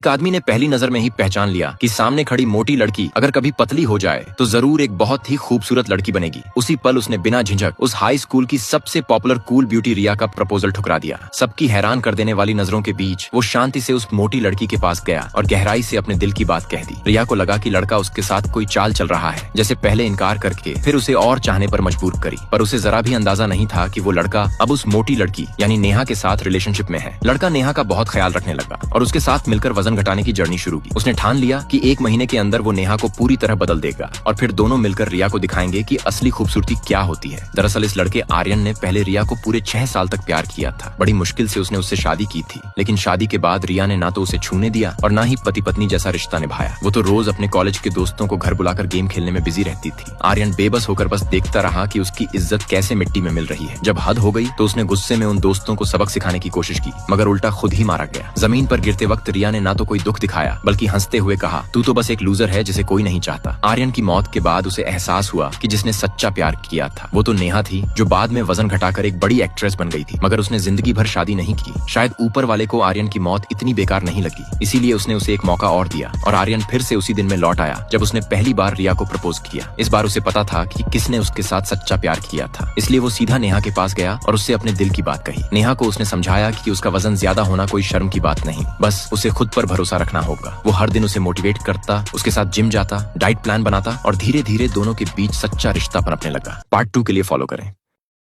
एक आदमी ने पहली नजर में ही पहचान लिया कि सामने खड़ी मोटी लड़की अगर कभी पतली हो जाए तो जरूर एक बहुत ही खूबसूरत लड़की बनेगी। उसी पल उसने बिना झिझक उस हाई स्कूल की सबसे पॉपुलर कूल ब्यूटी रिया का प्रपोजल ठुकरा दिया। सबकी हैरान कर देने वाली नजरों के बीच वो शांति से उस मोटी लड़की के पास गया और गहराई से अपने दिल की बात कह दी। रिया को लगा कि लड़का उसके साथ कोई चाल चल रहा है, जैसे पहले इनकार करके फिर उसे और चाहने पर मजबूर करी। पर उसे जरा भी अंदाजा नहीं था कि वो लड़का अब उस मोटी लड़की यानी नेहा के साथ रिलेशनशिप में है। लड़का नेहा का बहुत ख्याल रखने लगा और उसके साथ मिलकर वजन घटाने की जर्नी शुरू की। उसने ठान लिया कि 1 महीने के अंदर वो नेहा को पूरी तरह बदल देगा और फिर दोनों मिलकर रिया को दिखाएंगे कि असली खूबसूरती क्या होती है। दरअसल इस लड़के आर्यन ने पहले रिया को पूरे 6 साल तक प्यार किया था। बड़ी मुश्किल से उसने उससे शादी की थी, लेकिन शादी के बाद रिया ने ना तो उसे छूने दिया और ना ही पति पत्नी जैसा रिश्ता निभाया। वो तो रोज अपने कॉलेज के दोस्तों को घर बुलाकर गेम खेलने में बिजी रहती थी। आर्यन बेबस होकर बस देखता रहा कि उसकी इज्जत कैसे मिट्टी में मिल रही है। जब हद हो गई तो उसने गुस्से में उन दोस्तों को सबक सिखाने की कोशिश की, मगर उल्टा खुद ही मारा गया। जमीन पर गिरते वक्त रिया ने ना तो कोई दुख दिखाया बल्कि हंसते हुए कहा, तू तो बस एक लूजर है जिसे कोई नहीं चाहता। आर्यन की मौत के बाद उसे एहसास हुआ कि जिसने सच्चा प्यार किया था वो तो नेहा थी, जो बाद में वजन घटाकर एक बड़ी एक्ट्रेस बन गई थी। मगर उसने जिंदगी भर शादी नहीं की। शायद ऊपर वाले को आर्यन की मौत इतनी बेकार नहीं लगी, इसीलिए उसने उसे एक मौका और दिया और आर्यन फिर से उसी दिन में लौट आया जब उसने पहली बार रिया को प्रपोज किया। इस बार उसे पता था कि किसने उसके साथ सच्चा प्यार किया था, इसलिए वो सीधा नेहा के पास गया और उससे अपने दिल की बात कही। नेहा को उसने समझाया कि उसका वजन ज्यादा होना कोई शर्म की बात नहीं, बस उसे खुद पर भरोसा रखना होगा। वो हर दिन उसे मोटिवेट करता, उसके साथ जिम जाता, डाइट प्लान बनाता और धीरे धीरे दोनों के बीच सच्चा रिश्ता पनपने लगा। पार्ट 2 के लिए फॉलो करें।